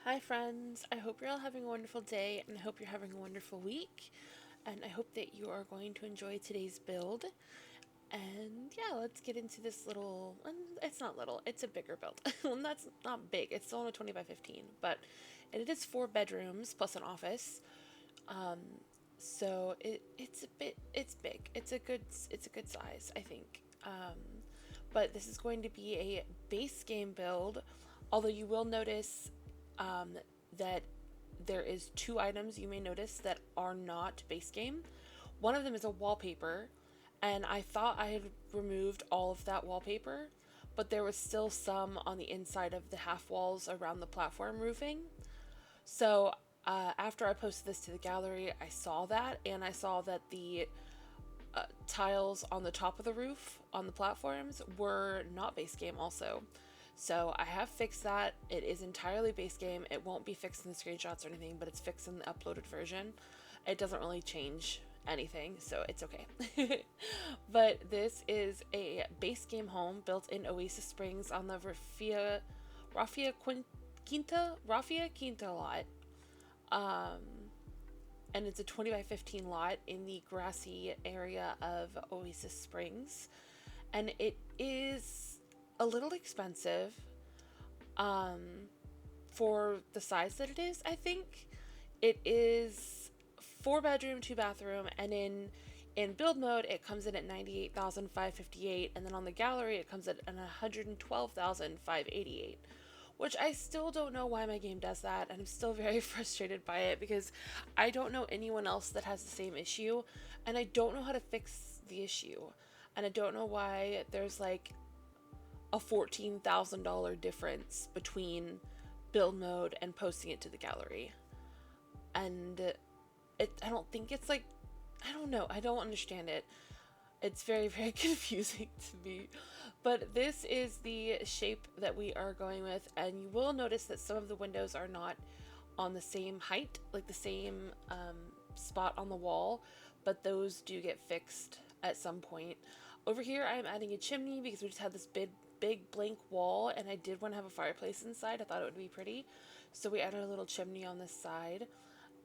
Hi, friends. I hope you're all having a wonderful day and I hope you're having a wonderful week. And I hope that you are going to enjoy today's build. And yeah, let's get into this little. And it's not little, it's a bigger build. Well, that's not big, it's still on a 20 by 15, but it is 4 bedrooms plus an office. Um, it's big. It's a good size, I think. But this is going to be a base game build, although you will notice um, that there is 2 items you may notice that are not base game. One of them is a wallpaper, and I thought I had removed all of that wallpaper, but there was still some on the inside of the half walls around the platform roofing. So after I posted this to the gallery, I saw that, and I saw that the tiles on the top of the roof on the platforms were not base game also. So I have fixed that. It is entirely base game. It won't be fixed in the screenshots or anything, but it's fixed in the uploaded version. It doesn't really change anything, so it's okay. But this is a base game home built in Oasis Springs on the Raffia Quinta lot. Um, and it's a 20 by 15 lot in the grassy area of Oasis Springs. And it is a little expensive um, for the size that it is, I think. It is 4 bedroom, 2 bathroom, and in build mode it comes in at 98,558, and then on the gallery it comes at 112,588, which I still don't know why my game does that, and I'm still very frustrated by it because I don't know anyone else that has the same issue, and I don't know how to fix the issue, and I don't know why there's like a $14,000 difference between build mode and posting it to the gallery. And I don't think it's like, I don't know, I don't understand it. It's very, very confusing to me. But this is the shape that we are going with, and you will notice that some of the windows are not on the same height, like the same spot on the wall, but those do get fixed at some point. Over here, I am adding a chimney because we just had this big blank wall, and I did want to have a fireplace inside. I thought it would be pretty, so we added a little chimney on this side.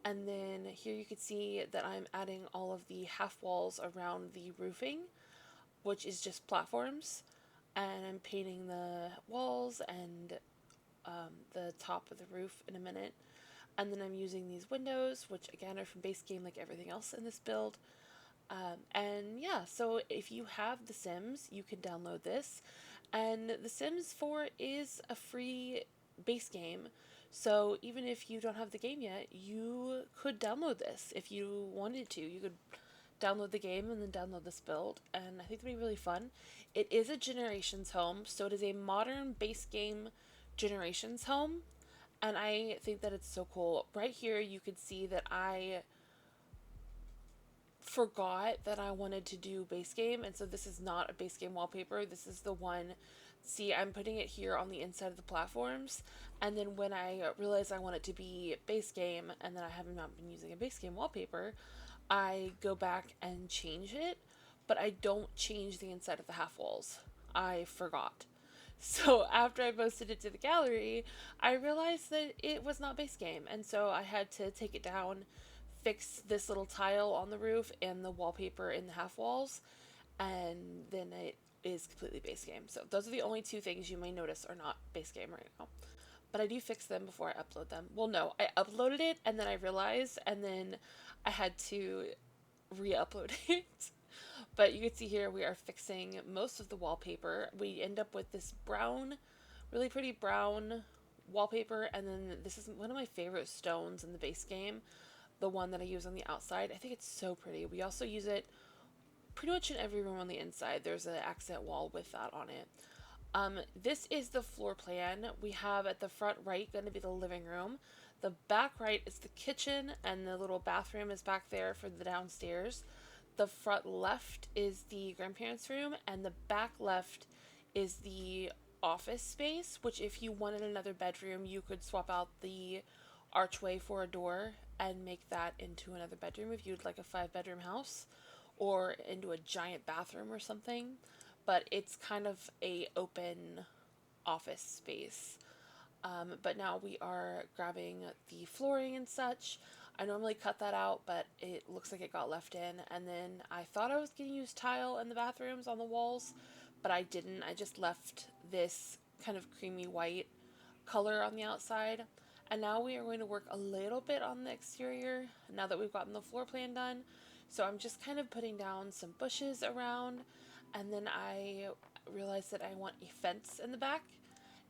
And then here you can see that I'm adding all of the half walls around the roofing, which is just platforms. And I'm painting the walls and the top of the roof in a minute. And then I'm using these windows, which again are from base game like everything else in this build. And yeah, so if you have The Sims, you can download this. And The Sims 4 is a free base game. So even if you don't have the game yet, you could download this if you wanted to. You could download the game and then download this build, and I think it'd be really fun. It is a Generations home, so it is a modern base game Generations home, and I think that it's so cool. Right here, you could see that I forgot that I wanted to do base game, and so this is not a base game wallpaper. This is the one. See, I'm putting it here on the inside of the platforms, and then when I realize I want it to be base game, and then I have not been using a base game wallpaper, I go back and change it, but I don't change the inside of the half walls. I forgot. So after I posted it to the gallery, I realized that it was not base game, and so I had to take it down, fix this little tile on the roof and the wallpaper in the half walls, and then it is completely base game. So those are the only 2 things you may notice are not base game right now. But I do fix them before I upload them. Well, no, I uploaded it and then I realized, and then I had to re-upload it. But you can see here we are fixing most of the wallpaper. We end up with this brown, really pretty brown wallpaper, and then this is one of my favorite stones in the base game, the one that I use on the outside. I think it's so pretty. We also use it pretty much in every room on the inside. There's an accent wall with that on it. This is the floor plan. We have at the front right going to be the living room. The back right is the kitchen, and the little bathroom is back there for the downstairs. The front left is the grandparents' room, and the back left is the office space, which if you wanted another bedroom, you could swap out the archway for a door and make that into another bedroom if you'd like a 5 bedroom house, or into a giant bathroom or something. But it's kind of a open office space. But now we are grabbing the flooring and such. I normally cut that out, but it looks like it got left in. And then I thought I was going to use tile in the bathrooms on the walls, but I didn't. I just left this kind of creamy white color on the outside. And now we are going to work a little bit on the exterior now that we've gotten the floor plan done. So I'm just kind of putting down some bushes around, and then I realized that I want a fence in the back.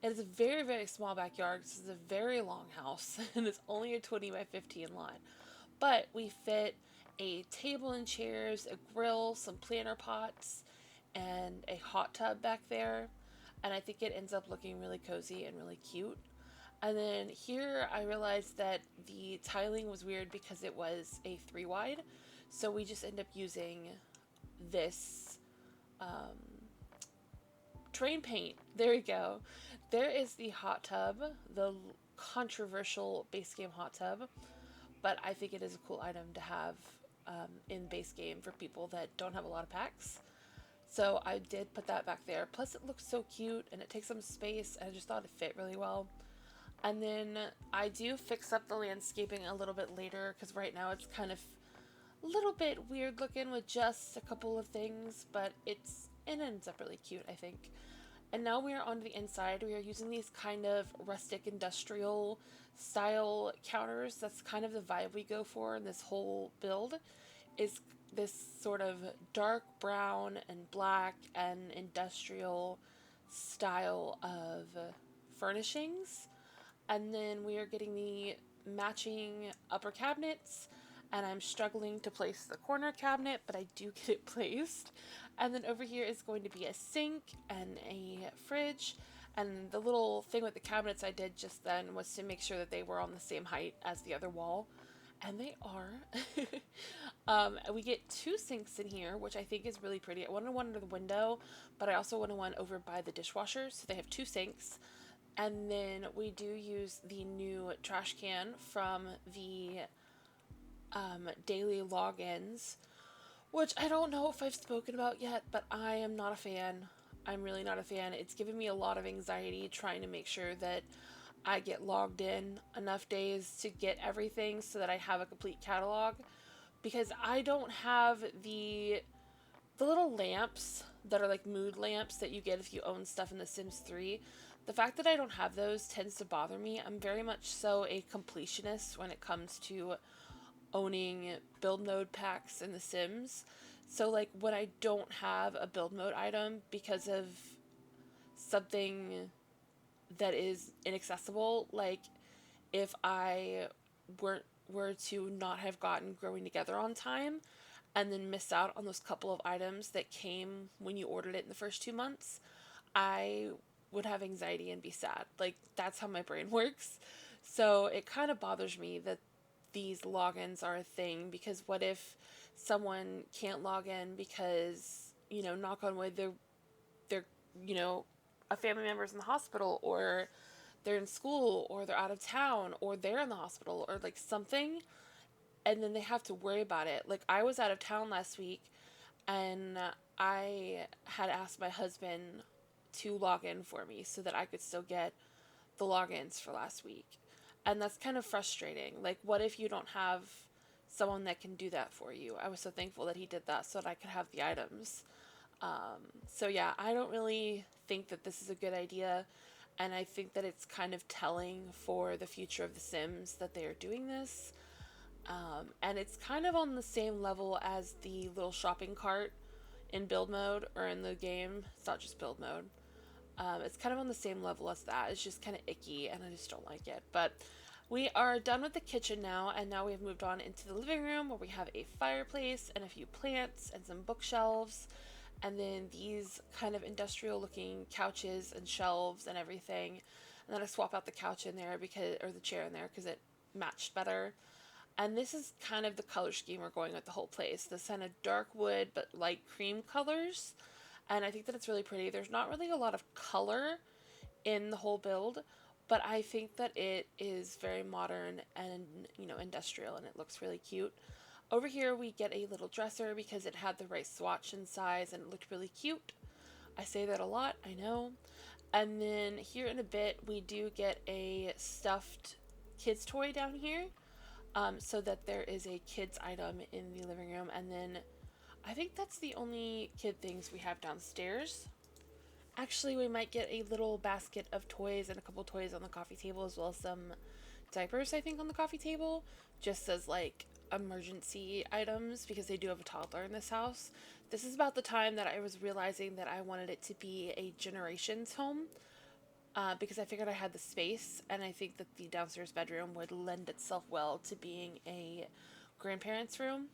It is a very, very small backyard. This is a very long house, and it's only a 20 by 15 lot. But we fit a table and chairs, a grill, some planter pots, and a hot tub back there. And I think it ends up looking really cozy and really cute. And then here I realized that the tiling was weird because it was a 3 wide. So we just end up using this train paint. There we go. There is the hot tub, the controversial base game hot tub, but I think it is a cool item to have in base game for people that don't have a lot of packs. So I did put that back there. Plus it looks so cute and it takes some space, and I just thought it fit really well. And then I do fix up the landscaping a little bit later because right now it's kind of a little bit weird looking with just a couple of things, but it ends up really cute, I think. And now we are on the inside. We are using these kind of rustic industrial style counters. That's kind of the vibe we go for in this whole build, is this sort of dark brown and black and industrial style of furnishings. And then we are getting the matching upper cabinets, and I'm struggling to place the corner cabinet, but I do get it placed. And then over here is going to be a sink and a fridge. And the little thing with the cabinets I did just then was to make sure that they were on the same height as the other wall. And they are. We get 2 sinks in here, which I think is really pretty. I wanted one under the window, but I also wanted one over by the dishwasher. So they have 2 sinks. And then we do use the new trash can from the daily logins, which I don't know if I've spoken about yet, but I am not a fan. I'm really not a fan. It's given me a lot of anxiety trying to make sure that I get logged in enough days to get everything so that I have a complete catalog, because I don't have the little lamps that are like mood lamps that you get if you own stuff in The Sims 3. The fact that I don't have those tends to bother me. I'm very much so a completionist when it comes to owning build mode packs in The Sims. So like when I don't have a build mode item because of something that is inaccessible, like if I were to not have gotten Growing Together on time and then miss out on those couple of items that came when you ordered it in the first 2 months, I would have anxiety and be sad. Like, that's how my brain works. So it kind of bothers me that these logins are a thing, because what if someone can't log in because, knock on wood, they're a family member's in the hospital, or they're in school, or they're out of town, or they're in the hospital, or like something, and then they have to worry about it. Like, I was out of town last week, and I had asked my husband to log in for me so that I could still get the logins for last week. And that's kind of frustrating. Like, what if you don't have someone that can do that for you? I was so thankful that he did that so that I could have the items. So yeah, I don't really think that this is a good idea. And I think that it's kind of telling for the future of The Sims that they are doing this. And it's kind of on the same level as the little shopping cart in build mode, or in the game. It's not just build mode. It's kind of on the same level as that. It's just kind of icky, and I just don't like it. But we are done with the kitchen now, and now we have moved on into the living room, where we have a fireplace and a few plants and some bookshelves, and then these kind of industrial looking couches and shelves and everything. And then I swap out the couch in there or the chair in there, because it matched better. And this is kind of the color scheme we're going with the whole place. This kind of dark wood but light cream colors. And I think that it's really pretty. There's not really a lot of color in the whole build, but I think that it is very modern and, industrial, and it looks really cute. Over here we get a little dresser because it had the right swatch and size, and it looked really cute. I say that a lot, I know. And then here in a bit, we do get a stuffed kids toy down here, so that there is a kids item in the living room. And then I think that's the only kid things we have downstairs. Actually, we might get a little basket of toys and a couple toys on the coffee table, as well as some diapers, I think, on the coffee table, just as like emergency items, because they do have a toddler in this house. This is about the time that I was realizing that I wanted it to be a generations home, because I figured I had the space, and I think that the downstairs bedroom would lend itself well to being a grandparents' room.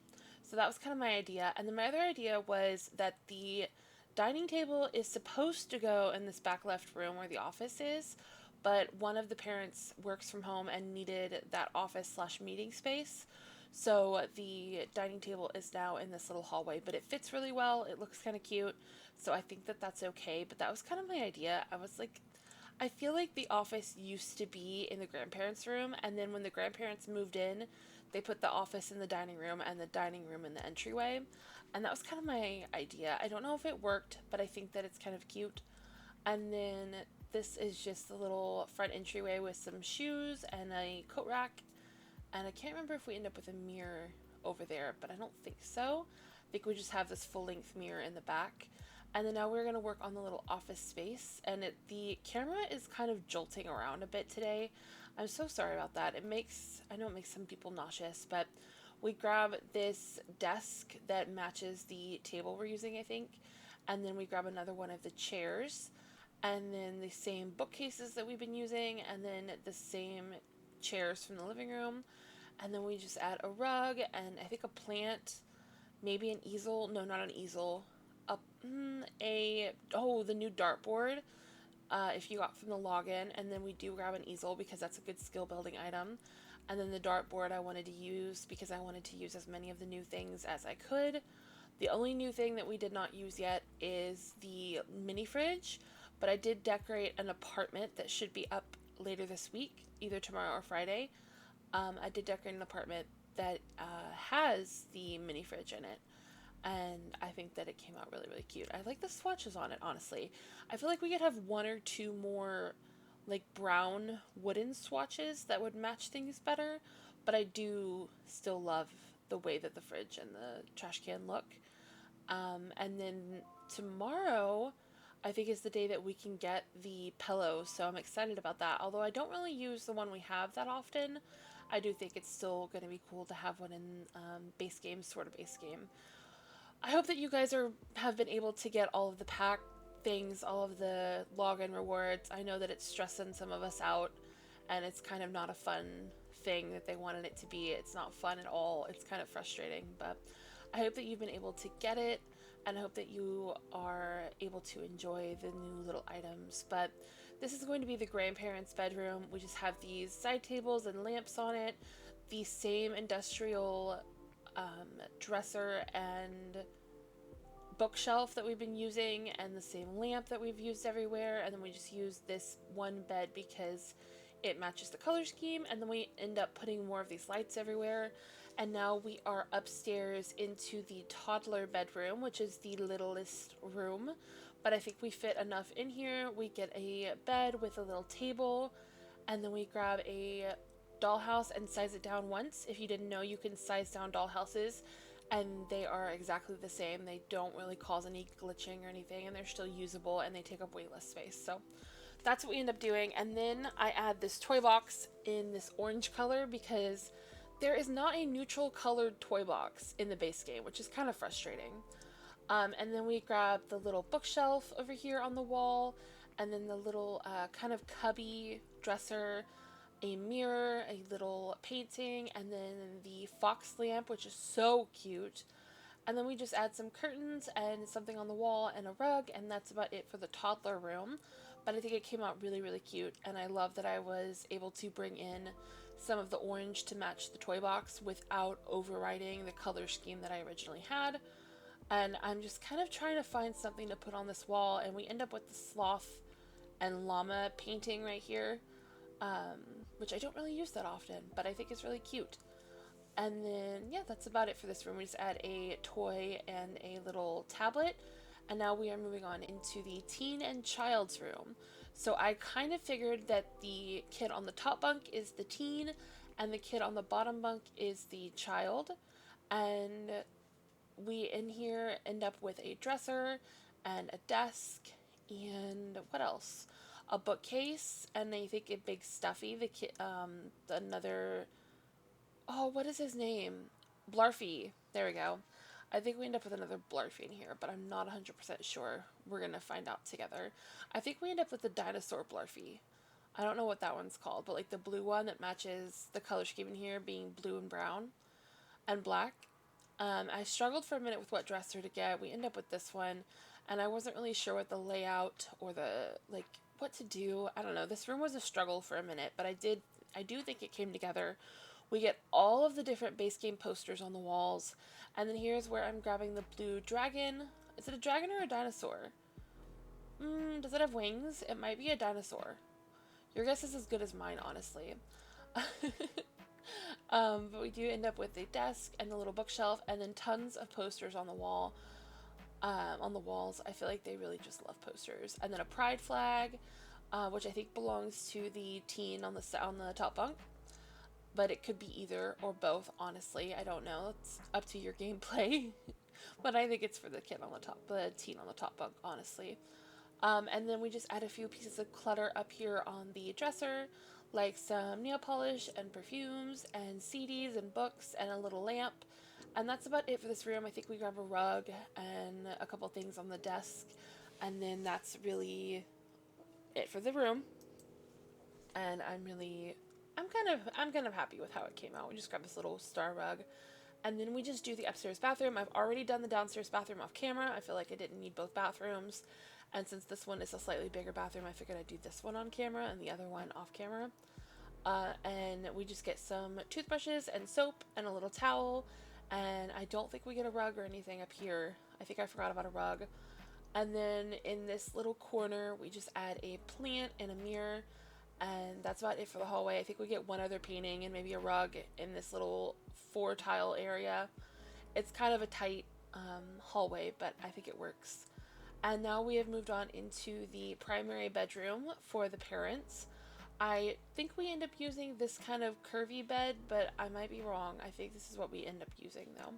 So that was kind of my idea. And then my other idea was that the dining table is supposed to go in this back left room where the office is, but one of the parents works from home and needed that office slash meeting space. So the dining table is now in this little hallway, but it fits really well. It looks kind of cute. So I think that that's okay. But that was kind of my idea. I was like, I feel like the office used to be in the grandparents' room, and then when the grandparents moved in, they put the office in the dining room and the dining room in the entryway. And that was kind of my idea. I don't know if it worked, but I think that it's kind of cute. And then this is just a little front entryway with some shoes and a coat rack. And I can't remember if we end up with a mirror over there, but I don't think so. I think we just have this full length mirror in the back. And then now we're going to work on the little office space. And the camera is kind of jolting around a bit today. I'm so sorry about that. I know it makes some people nauseous, but we grab this desk that matches the table we're using, I think. And then we grab another one of the chairs. And then the same bookcases that we've been using. And then the same chairs from the living room. And then we just add a rug and I think a plant, maybe an easel. No, not an easel. The new dartboard, if you got from the login. And then we do grab an easel because that's a good skill building item. And then the dartboard I wanted to use because I wanted to use as many of the new things as I could. The only new thing that we did not use yet is the mini fridge, but I did decorate an apartment that should be up later this week, either tomorrow or Friday. I did decorate an apartment that has the mini fridge in it, and I think that it came out really, really cute. I like the swatches on it, honestly. I feel like we could have one or two more like brown wooden swatches that would match things better, but I do still love the way that the fridge and the trash can look. And then tomorrow, I think, is the day that we can get the pillows, so I'm excited about that. Although I don't really use the one we have that often, I do think it's still going to be cool to have one in base game, sort of base game. I hope that you guys have been able to get all of the pack things, all of the login rewards. I know that it's stressing some of us out, and it's kind of not a fun thing that they wanted it to be. It's not fun at all. It's kind of frustrating, but I hope that you've been able to get it, and I hope that you are able to enjoy the new little items. But this is going to be the grandparents' bedroom. We just have these side tables and lamps on it, the same industrial dresser and bookshelf that we've been using, and the same lamp that we've used everywhere. And then we just use this one bed because it matches the color scheme, and then we end up putting more of these lights everywhere. And now we are upstairs into the toddler bedroom, which is the littlest room, but I think we fit enough in here. We get a bed with a little table, and then we grab a dollhouse and size it down once. If you didn't know, you can size down dollhouses and they are exactly the same. They don't really cause any glitching or anything, and they're still usable, and they take up way less space. So that's what we end up doing. And then I add this toy box in this orange color because there is not a neutral colored toy box in the base game, which is kind of frustrating. And then we grab the little bookshelf over here on the wall, and then the little kind of cubby dresser, a mirror, a little painting, and then the fox lamp, which is so cute. And then we just add some curtains and something on the wall and a rug, and that's about it for the toddler room. But I think it came out really, really cute, and I love that I was able to bring in some of the orange to match the toy box without overriding the color scheme that I originally had. And I'm just kind of trying to find something to put on this wall, and we end up with the sloth and llama painting right here, which I don't really use that often, but I think it's really cute. And then, yeah, that's about it for this room. We just add a toy and a little tablet. And now we are moving on into the teen and child's room. So I kind of figured that the kid on the top bunk is the teen and the kid on the bottom bunk is the child. And we in here end up with a dresser and a desk and what else? A bookcase and I think a big stuffy. The kid, another. Oh, what is his name? Blarfy. There we go. I think we end up with another Blarfy in here, but I'm not 100% sure. We're gonna find out together. I think we end up with the dinosaur Blarfy. I don't know what that one's called, but like the blue one that matches the color scheme in here being blue and brown and black. I struggled for a minute with what dresser to get. We end up with this one, and I wasn't really sure what the layout or the like what to do. I don't know. This room was a struggle for a minute, but I do think it came together. We get all of the different base game posters on the walls, and then here's where I'm grabbing the blue dragon. Is it a dragon or a dinosaur? Does it have wings? It might be a dinosaur. Your guess is as good as mine, honestly. But we do end up with a desk and a little bookshelf and then tons of posters on the wall. On the walls, I feel like they really just love posters. And then a pride flag, which I think belongs to the teen on the top bunk. But it could be either or both, honestly. I don't know. It's up to your gameplay. But I think it's for the teen on the top bunk, honestly. And then we just add a few pieces of clutter up here on the dresser, like some nail polish and perfumes and CDs and books and a little lamp. And that's about it for this room. I think we grab a rug and a couple things on the desk. And then that's really it for the room. And I'm kind of happy with how it came out. We just grab this little star rug. And then we just do the upstairs bathroom. I've already done the downstairs bathroom off camera. I feel like I didn't need both bathrooms. And since this one is a slightly bigger bathroom, I figured I'd do this one on camera and the other one off camera. And we just get some toothbrushes and soap and a little towel. And I don't think we get a rug or anything up here. I think I forgot about a rug. And then in this little corner, we just add a plant and a mirror. And that's about it for the hallway. I think we get one other painting and maybe a rug in this little 4-tile area. It's kind of a tight hallway, but I think it works. And now we have moved on into the primary bedroom for the parents. I think we end up using this kind of curvy bed, but I might be wrong. I think this is what we end up using though.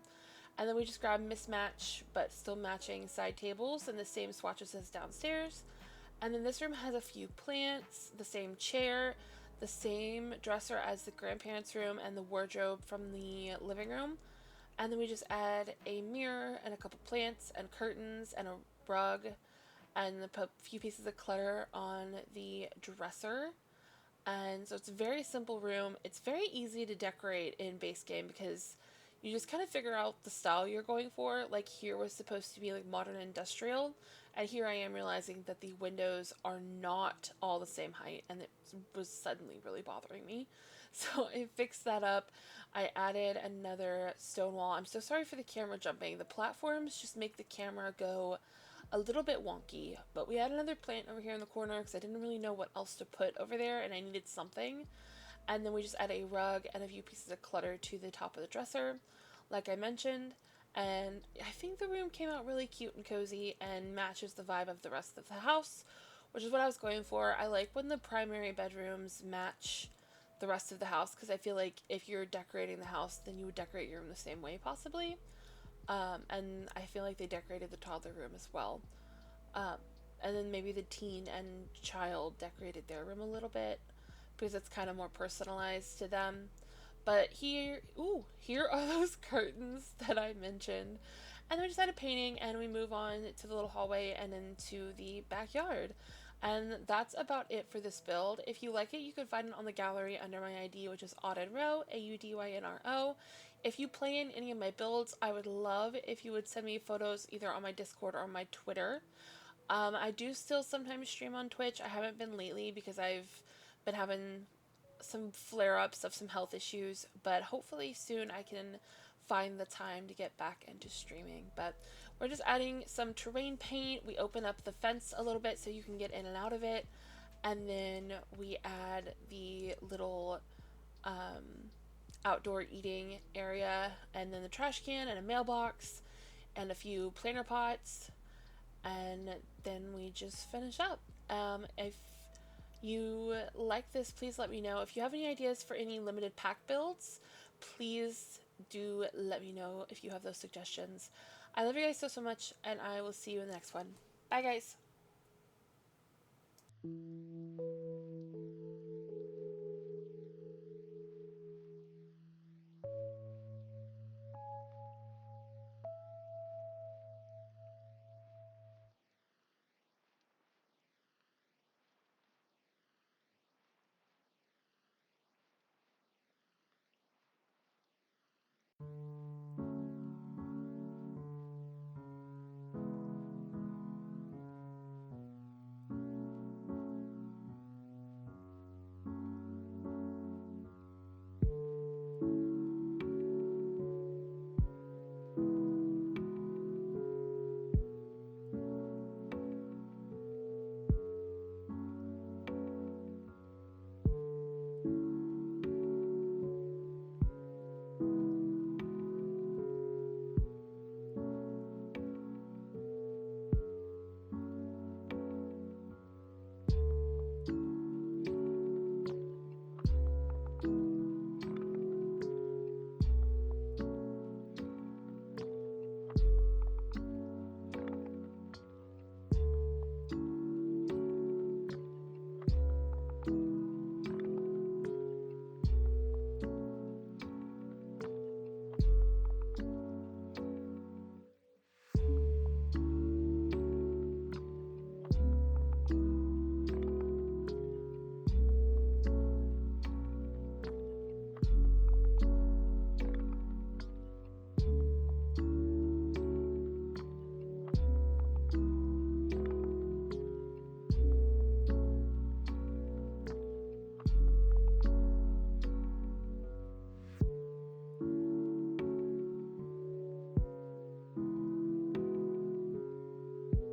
And then we just grab mismatch, but still matching side tables and the same swatches as downstairs. And then this room has a few plants, the same chair, the same dresser as the grandparents' room, and the wardrobe from the living room. And then we just add a mirror and a couple plants and curtains and a rug and a few pieces of clutter on the dresser. And so it's a very simple room. It's very easy to decorate in base game because you just kind of figure out the style you're going for. Like here was supposed to be like modern industrial, and here I am realizing that the windows are not all the same height, and it was suddenly really bothering me. So I fixed that up. I added another stone wall. I'm so sorry for the camera jumping. The platforms just make the camera go a little bit wonky, but we had another plant over here in the corner because I didn't really know what else to put over there and I needed something. And then we just add a rug and a few pieces of clutter to the top of the dresser, like I mentioned. And I think the room came out really cute and cozy and matches the vibe of the rest of the house, which is what I was going for. I like when the primary bedrooms match the rest of the house because I feel like if you're decorating the house, then you would decorate your room the same way possibly. And I feel like they decorated the toddler room as well. And then maybe the teen and child decorated their room a little bit because it's kind of more personalized to them. But here are those curtains that I mentioned. And then we just add a painting and we move on to the little hallway and into the backyard. And that's about it for this build. If you like it, you can find it on the gallery under my ID, which is AudynRo, AUDYNRO. If you play in any of my builds, I would love if you would send me photos either on my Discord or on my Twitter. I do still sometimes stream on Twitch. I haven't been lately because I've been having some flare-ups of some health issues, but hopefully soon I can find the time to get back into streaming. But we're just adding some terrain paint. We open up the fence a little bit so you can get in and out of it, and then we add the little outdoor eating area, and then the trash can and a mailbox and a few planter pots, and then we just finish up. you like this, please let me know. If you have any ideas for any limited pack builds, please do let me know if you have those suggestions. I love you guys so much, and I will see you in the next one. Bye, guys.